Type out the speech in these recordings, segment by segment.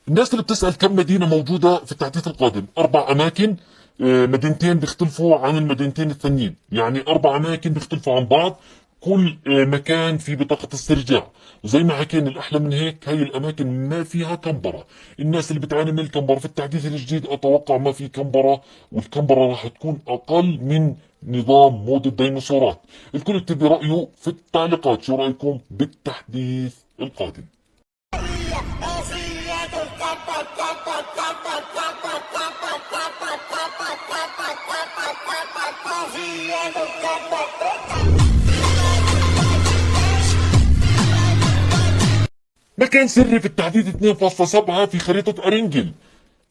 الناس اللي بتسأل كم مدينة موجودة في التحديث القادم، 4 أماكن. مدينتين بيختلفوا عن المدينتين الثانيين، يعني 4 أماكن بيختلفوا عن بعض. كل مكان في بطاقة استرجاع. وزي ما حكينا الأحلى من هيك، هاي الأماكن ما فيها كمبرة. الناس اللي بتعاني من الكمبرة في التحديث الجديد أتوقع ما في كمبرة، والكمبرة راح تكون أقل من نظام مود الديناصورات. الكل يكتب لي رأيه في التعليقات، شو رأيكم بالتحديث القادم؟ مكان سري في التحديث 2.7 في خريطة أرينجل.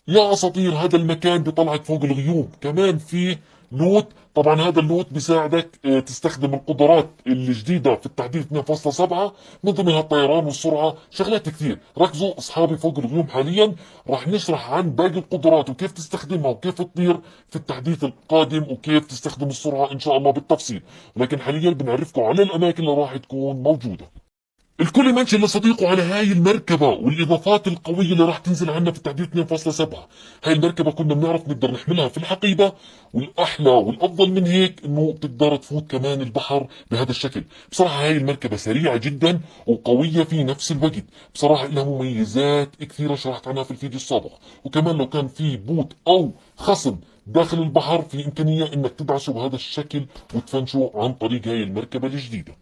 يا اساطير، هذا المكان بيطلعك فوق الغيوم. كمان في لوت. طبعا هذا اللوت بيساعدك تستخدم القدرات الجديدة في التحديث 2.7، من ضمنها الطيران والسرعة، شغلات كثير. ركزوا اصحابي فوق الغيوم حاليا. راح نشرح عن باقي القدرات وكيف تستخدمها وكيف تطير في التحديث القادم، وكيف تستخدم السرعة ان شاء الله بالتفصيل. لكن حاليا بنعرفكم على الاماكن اللي راح تكون موجودة. الكل منشن لصديقه على هاي المركبة والإضافات القوية اللي راح تنزل عنا في التحديث 2.7. هاي المركبة كنا بنعرف نقدر نحملها في الحقيبة، والأحلى والأفضل من هيك إنه تقدر تفوت كمان البحر بهذا الشكل. بصراحة هاي المركبة سريعة جدا وقوية في نفس الوقت. بصراحة لها مميزات كثيرة شرحت عنها في الفيديو السابق. وكمان لو كان في بوت أو خصم داخل البحر، في إمكانية إنك تدعسه بهذا الشكل وتفنشه عن طريق هاي المركبة الجديدة.